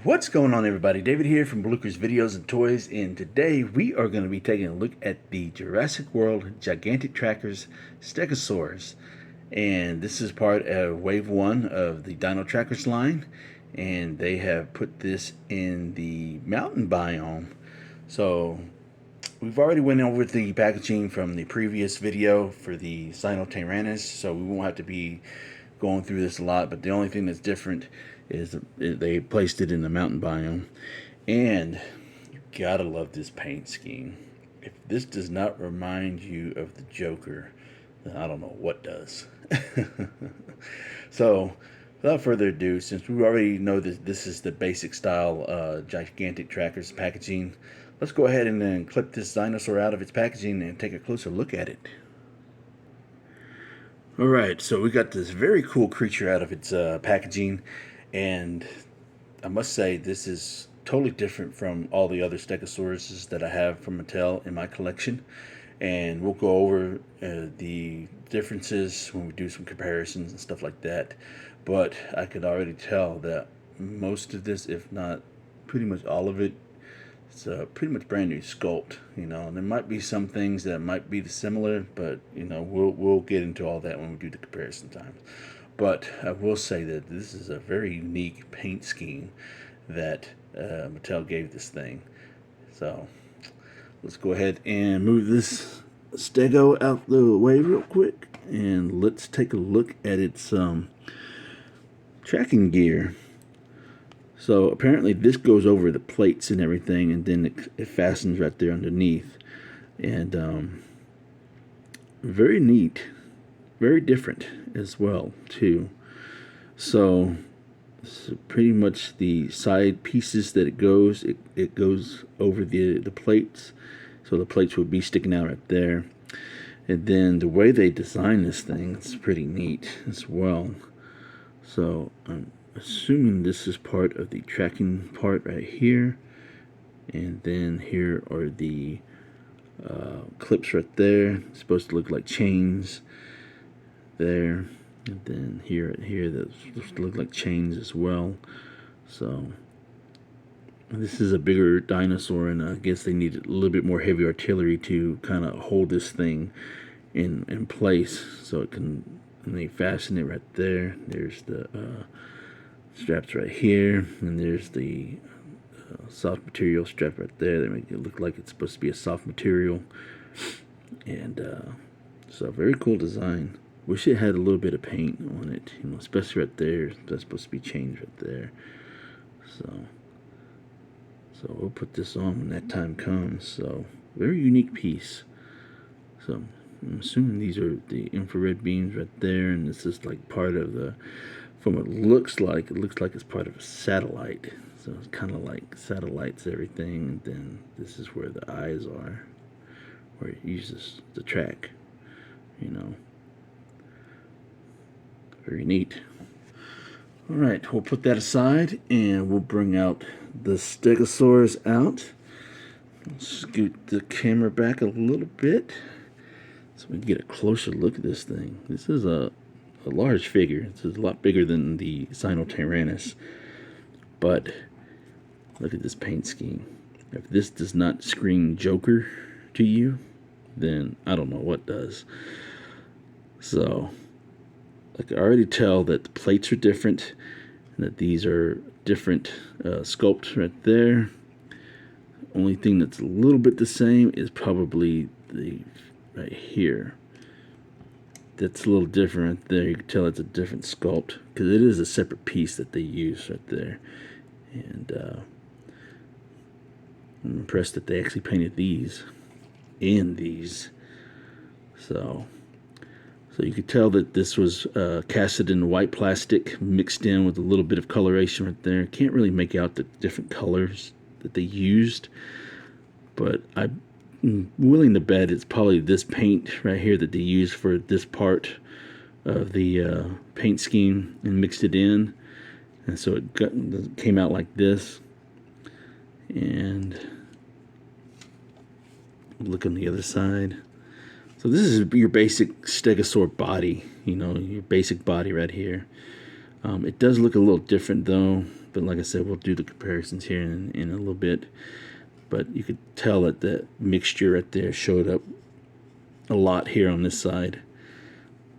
What's going on, everybody? David here from Bluckers Videos and Toys, and today we are going to be taking a look at the Jurassic World Gigantic Trackers Stegosaurus. And this is part of Wave 1 of the Dino Trackers line, and they have put this in the mountain biome. So we've already went over the packaging from the previous video for the SaNManPRvlogs, so we won't have to be going through this a lot, but the only thing that's different is they placed it in the mountain biome. And you gotta love this paint scheme. If this does not remind you of the Joker, then I don't know what does. So without further ado, since we already know that this is the basic style Gigantic Trackers packaging, let's go ahead and then clip this dinosaur out of its packaging and take a closer look at it. Alright, so we got this very cool creature out of its packaging, and I must say this is totally different from all the other Stegosauruses that I have from Mattel in my collection, and we'll go over the differences when we do some comparisons and stuff like that. But I could already tell that most of this, if not pretty much all of it, it's a pretty much brand new sculpt, and there might be some things that might be similar, but we'll get into all that when we do the comparison times. But I will say that this is a very unique paint scheme that Mattel gave this thing. So let's go ahead and move this Stego out the way real quick, and let's take a look at its tracking gear. So apparently this goes over the plates and everything, and then it fastens right there underneath. And very neat, very different as well too. So this is pretty much the side pieces that it goes over the plates. So the plates would be sticking out right there. And then the way they design this thing, it's pretty neat as well. So assuming this is part of the tracking part right here, and then here are the clips right there. It's supposed to look like chains there, and then here that's supposed to look like chains as well. So this is a bigger dinosaur, and I guess they needed a little bit more heavy artillery to kind of hold this thing in place, so it can. And they fasten it right there. There's the straps right here, and there's the soft material strap right there. They make it look like it's supposed to be a soft material, and so very cool design. Wish it had a little bit of paint on it, especially right there. That's supposed to be changed right there. So we'll put this on when that time comes. So very unique piece. So I'm assuming these are the infrared beams right there, and this is like part of the. From what it looks like it's part of a satellite. So it's kind of like satellites, everything. And then this is where the eyes are, where it uses the track. Very neat. All right, we'll put that aside, and we'll bring out the Stegosaurus out. Scoot the camera back a little bit so we can get a closer look at this thing. This is a large figure. It's a lot bigger than the SaNManPRvlogs, but look at this paint scheme. If this does not scream Joker to you, then I don't know what does. So I can already tell that the plates are different, and that these are different sculpts right there. Only thing that's a little bit the same is probably the right here. That's a little different right there. You can tell it's a different sculpt, because it is a separate piece that they use right there. And I'm impressed that they actually painted these and these. So you could tell that this was casted in white plastic, mixed in with a little bit of coloration right there. Can't really make out the different colors that they used, but I'm willing to bet it's probably this paint right here that they used for this part of the paint scheme and mixed it in, and so it came out like this. And look on the other side. So this is your basic Stegosaur body, your basic body right here. It does look a little different though but like I said, we'll do the comparisons here in a little bit. But you could tell that the mixture right there showed up a lot here on this side.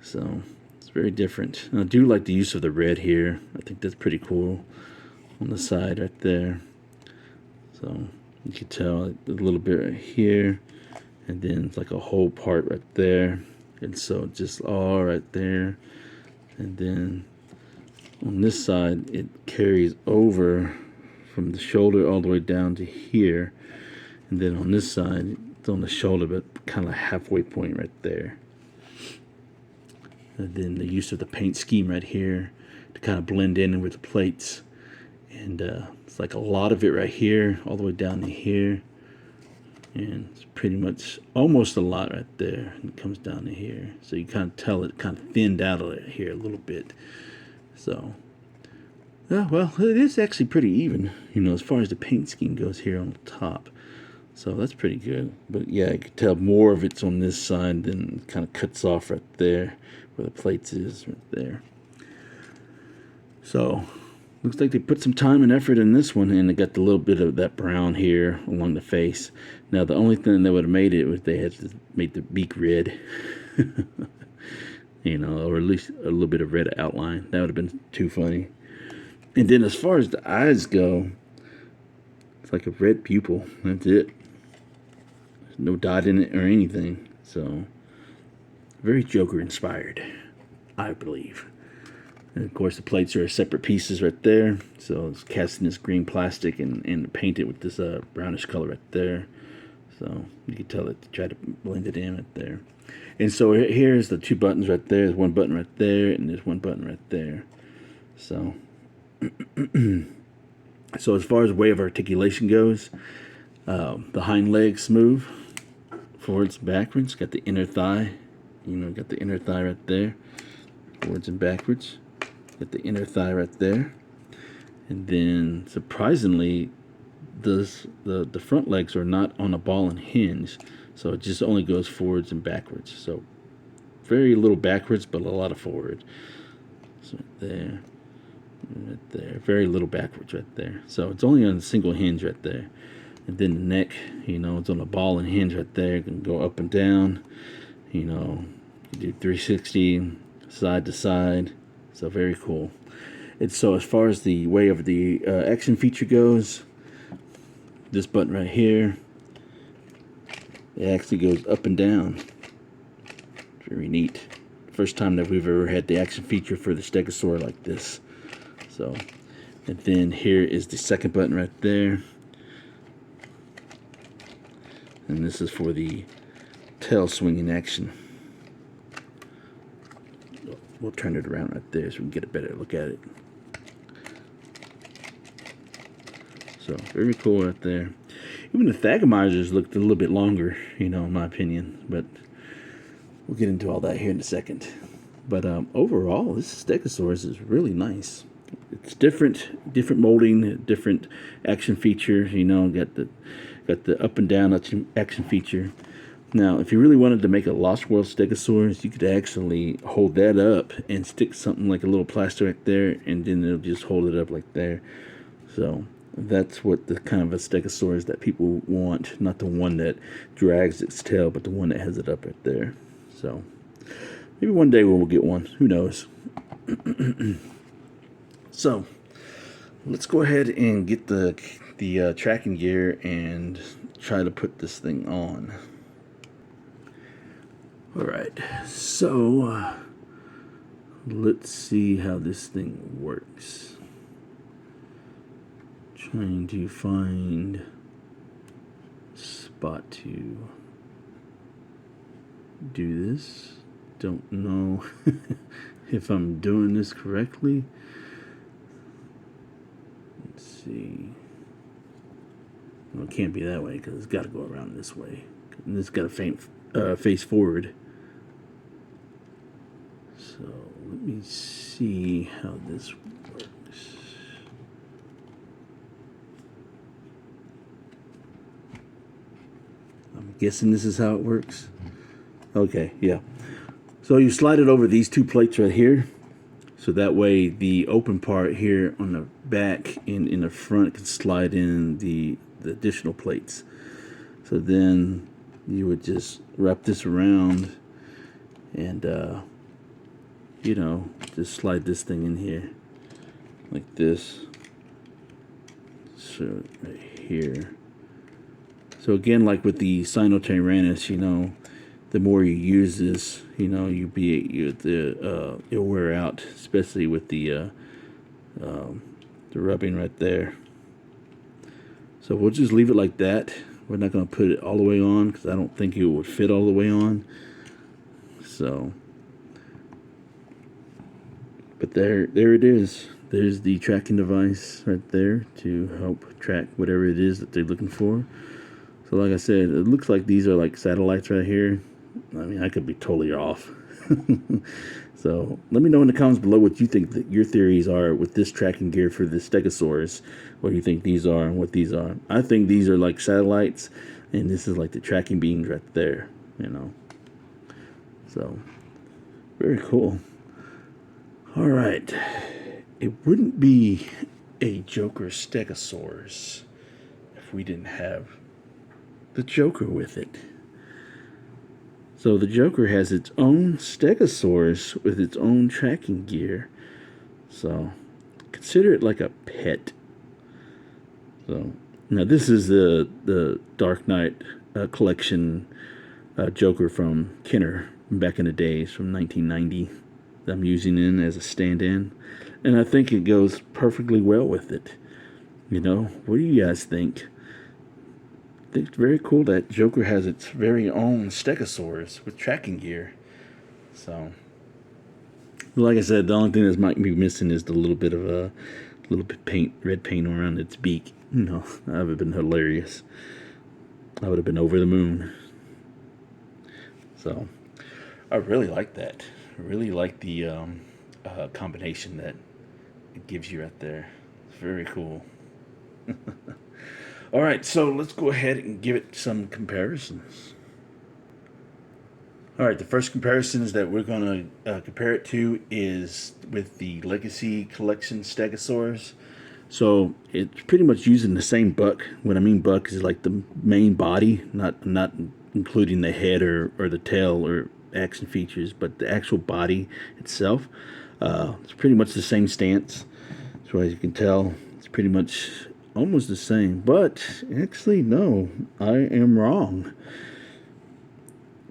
So it's very different. And I do like the use of the red here. I think that's pretty cool on the side right there. So you can tell a little bit right here, and then it's like a whole part right there. And so just all right there. And then on this side, it carries over from the shoulder all the way down to here. And then on this side, it's on the shoulder, but kind of halfway point right there. And then the use of the paint scheme right here to kind of blend in with the plates. And it's like a lot of it right here, all the way down to here. And it's pretty much almost a lot right there. And it comes down to here. So you kind of tell it kind of thinned out here a little bit. So, well, it is actually pretty even, you know, as far as the paint scheme goes here on the top. So that's pretty good. But yeah, you can tell more of it's on this side, then it kind of cuts off right there where the plates is right there. So looks like they put some time and effort in this one, and they got the little bit of that brown here along the face. Now the only thing that would have made it was they had to make the beak red. You know, or at least a little bit of red outline. That would have been too funny. And then as far as the eyes go, it's like a red pupil. That's it. There's no dot in it or anything. So, very Joker inspired, I believe. And of course the plates are separate pieces right there. So it's cast in this green plastic and painted with this brownish color right there. So you can tell that they try to blend it in right there. And so here's the two buttons right there. There's one button right there, and there's one button right there. So, so as far as way of articulation goes, the hind legs move forwards and backwards. Got the inner thigh, you know, got the inner thigh right there, forwards and backwards. Got the inner thigh right there, and then surprisingly, the front legs are not on a ball and hinge. So it just only goes forwards and backwards. So very little backwards, but a lot of forward. So right there, very little backwards right there. So it's only on a single hinge right there. And then the neck, you know, it's on a ball and hinge right there. You can go up and down, you know, you do 360, side to side. So very cool. And so as far as the way of the action feature goes, this button right here, it actually goes up and down. Very neat. First time that we've ever had the action feature for the Stegosaurus like this. So, and then here is the second button right there. And this is for the tail swinging action. We'll turn it around right there so we can get a better look at it. So, very cool right there. Even the Thagomizers looked a little bit longer, you know, in my opinion. But we'll get into all that here in a second. But overall, this Stegosaurus is really nice. It's different molding, different action features. You know, got the up and down action feature. Now, if you really wanted to make a Lost World Stegosaurus, you could actually hold that up and stick something like a little plaster right there, and then it'll just hold it up like there. So that's what the kind of a Stegosaurus that people want, not the one that drags its tail, but the one that has it up right there. So maybe one day we'll get one. Who knows? So let's go ahead and get the tracking gear and try to put this thing on. All right, so let's see how this thing works. Trying to find a spot to do this. Don't know if I'm doing this correctly. Let's see. Well, it can't be that way because it's got to go around this way. And it's got to face forward. So let me see how this works. I'm guessing this is how it works. Okay, yeah. So you slide it over these two plates right here. So that way the open part here on the back and in the front can slide in the additional plates. So then you would just wrap this around and you know, just slide this thing in here like this. So right here. So again, like with the SaNManPRvlogs, you know, the more you use this, you know, it'll wear out, especially with the rubbing right there. So we'll just leave it like that. We're not going to put it all the way on because I don't think it would fit all the way on. So, but there it is. There's the tracking device right there to help track whatever it is that they're looking for. So like I said, it looks like these are like satellites right here. I mean, I could be totally off. So let me know in the comments below what you think that your theories are with this tracking gear for the Stegosaurus. What do you think these are and what these are? I think these are like satellites, and this is like the tracking beams right there, you know. So, very cool. All right. It wouldn't be a Joker Stegosaurus if we didn't have the Joker with it. So the Joker has its own Stegosaurus with its own tracking gear. So consider it like a pet. So now this is the Dark Knight collection Joker from Kenner back in the days from 1990 that I'm using in as a stand-in. And I think it goes perfectly well with it. You know, what do you guys think? I think it's very cool that Joker has its very own Stegosaurus with tracking gear. So, like I said, the only thing that might be missing is the little bit of red paint around its beak. You know, that would have been hilarious. I would have been over the moon. So, I really like that. I really like the combination that it gives you right there. It's very cool. All right, so let's go ahead and give it some comparisons. All right, the first comparisons that we're going to compare it to is with the Legacy Collection Stegosaurus. So it's pretty much using the same buck. What I mean buck is like the main body, not including the head or the tail or action features, but the actual body itself. It's pretty much the same stance. So as you can tell, it's pretty much almost the same, but actually no, I am wrong.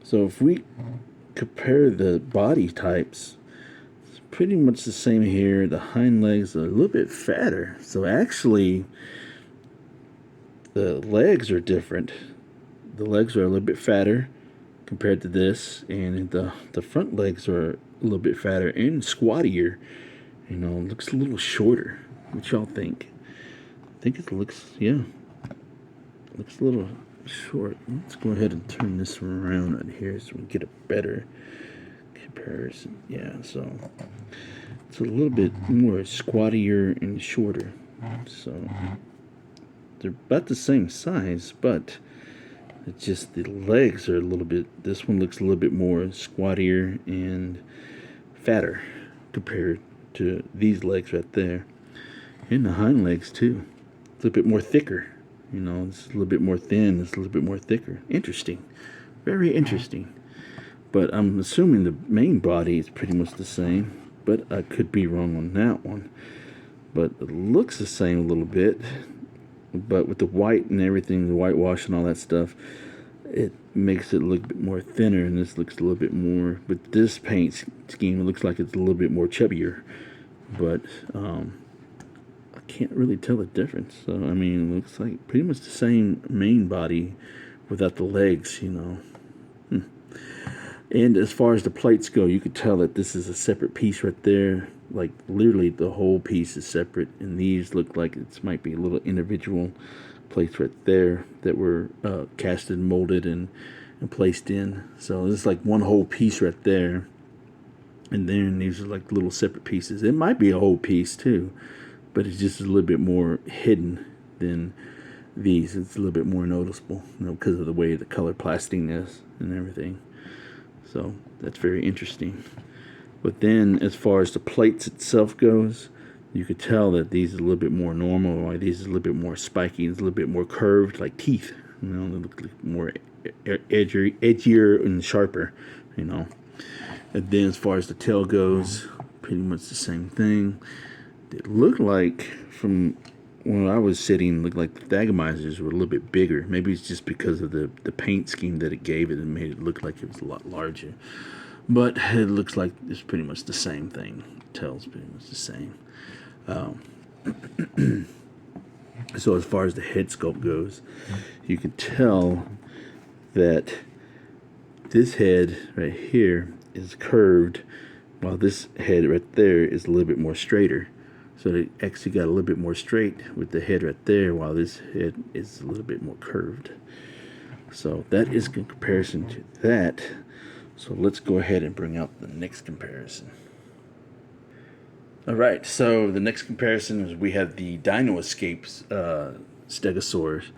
So if we compare the body types, it's pretty much the same here. The hind legs are a little bit fatter, so actually the legs are different. The legs are a little bit fatter compared to this, and the front legs are a little bit fatter and squattier. You know, it looks a little shorter. What y'all think? I think it looks, yeah, looks a little short. Let's go ahead and turn this around right here so we get a better comparison. Yeah, so it's a little bit more squattier and shorter. So they're about the same size, but it's just the legs are a little bit, this one looks a little bit more squattier and fatter compared to these legs right there. And the hind legs too. It's a little bit more thicker. You know, it's a little bit more thin. It's a little bit more thicker. Interesting. Very interesting. But I'm assuming the main body is pretty much the same. But I could be wrong on that one. But it looks the same a little bit. But with the white and everything, the whitewash and all that stuff, it makes it look a bit more thinner. And this looks a little bit more, with this paint scheme, it looks like it's a little bit more chubbier. But, can't really tell the difference. So I mean, it looks like pretty much the same main body without the legs, you know. And as far as the plates go, you could tell that this is a separate piece right there. Like literally the whole piece is separate, and these look like it might be a little individual plates right there that were casted, molded, and placed in. So it's like one whole piece right there, and then these are like little separate pieces. It might be a whole piece too, but it's just a little bit more hidden than these. It's a little bit more noticeable, you know, because of the way the color plasting is and everything. So that's very interesting. But then as far as the plates itself goes, you could tell that these are a little bit more normal, or these are a little bit more spiky, it's a little bit more curved, like teeth. You know, they look like more edgier and sharper. You know, and then as far as the tail goes, pretty much the same thing. It looked like from when I was sitting, looked like the Thagamizers were a little bit bigger. Maybe it's just because of the paint scheme that it gave it and made it look like it was a lot larger. But it looks like it's pretty much the same thing. The tail's pretty much the same. So as far as the head sculpt goes, you can tell that this head right here is curved, while this head right there is a little bit more straighter. So they actually got a little bit more straight with the head right there, while this head is a little bit more curved. So that is in comparison to that. So let's go ahead and bring out the next comparison. Alright, so the next comparison is we have the Dino Escapes Stegosaurus.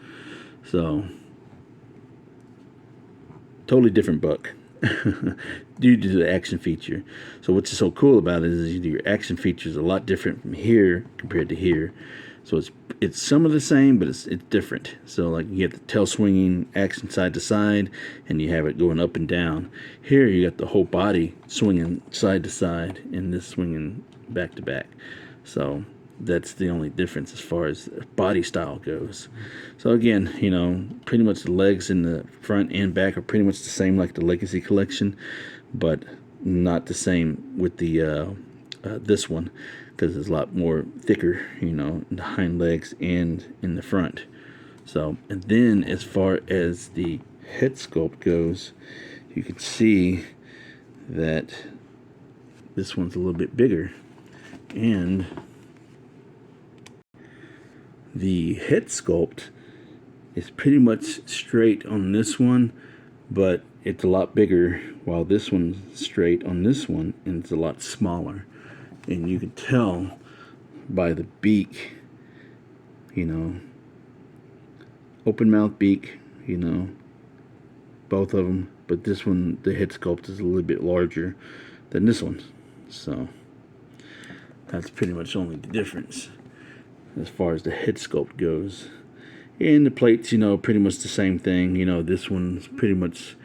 So, totally different buck due to the action feature. So what's so cool about it is your action feature is a lot different from here compared to here. So it's some of the same, but it's different. So like you get the tail swinging action side to side, and you have it going up and down. Here you got the whole body swinging side to side, and this swinging back to back. So that's the only difference as far as body style goes. So again, you know, pretty much the legs in the front and back are pretty much the same like the Legacy Collection, but not the same with the this one, because it's a lot more thicker, you know, in the hind legs and in the front. So, and then as far as the head sculpt goes, you can see that this one's a little bit bigger, and the head sculpt is pretty much straight on this one, but it's a lot bigger, while this one's straight on this one, and it's a lot smaller. And you can tell by the beak, you know, open mouth beak, you know, both of them. But this one, the head sculpt is a little bit larger than this one. So that's pretty much only the difference as far as the head sculpt goes. And the plates, you know, pretty much the same thing. You know, this one's pretty much,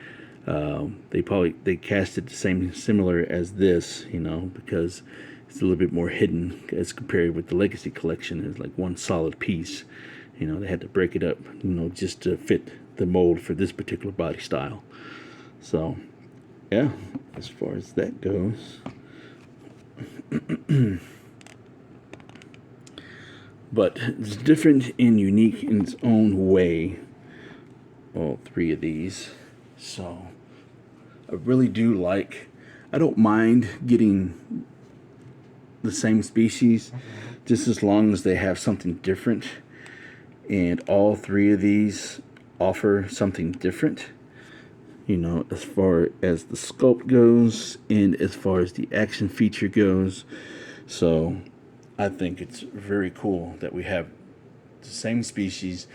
they cast it the same, similar as this, you know, because it's a little bit more hidden as compared with the Legacy Collection. It's like one solid piece. You know, they had to break it up, you know, just to fit the mold for this particular body style. So, yeah, as far as that goes. But it's different and unique in its own way, all three of these. So, I really do like, I don't mind getting the same species, just as long as they have something different, and all three of these offer something different, you know, as far as the sculpt goes and as far as the action feature goes. So I think it's very cool that we have the same species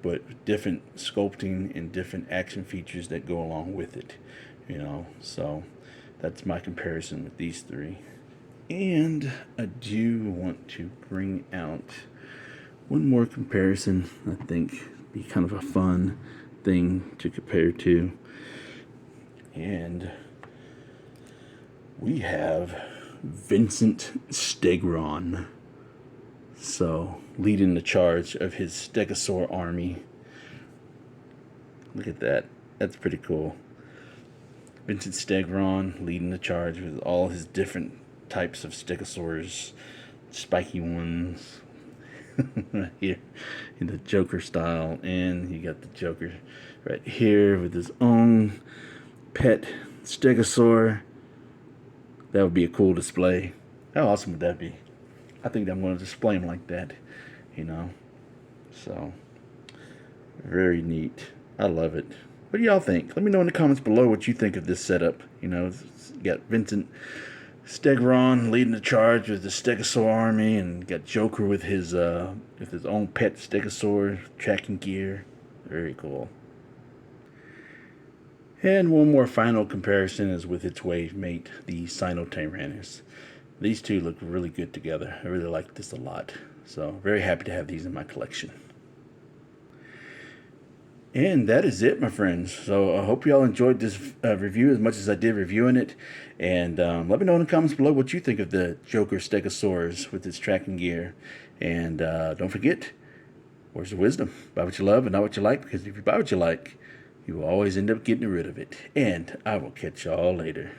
but different sculpting and different action features that go along with it, you know. So that's my comparison with these three. And I do want to bring out one more comparison. I think be kind of a fun thing to compare to. And we have Vincent Stegron. So, leading the charge of his Stegosaur army. Look at that. That's pretty cool. Vincent Stegron leading the charge with all his different types of Stegosaurs, spiky ones right here in the Joker style, and you got the Joker right here with his own pet Stegosaur. That would be a cool display. How awesome would that be? I think I'm going to display him like that, you know. So, very neat. I love it. What do y'all think? Let me know in the comments below what you think of this setup. You know, you got Vincent Stegron leading the charge with the Stegosaur army, and got Joker with his own pet Stegosaur tracking gear. Very cool. And one more final comparison is with its wave mate, the SaNManPRvlogs. These two look really good together. I really like this a lot. So very happy to have these in my collection. And that is it, my friends. So I hope you all enjoyed this review as much as I did reviewing it. And let me know in the comments below what you think of the Joker Stegosaurus with its tracking gear. And don't forget, words of wisdom. Buy what you love and not what you like, because if you buy what you like, you will always end up getting rid of it. And I will catch y'all later.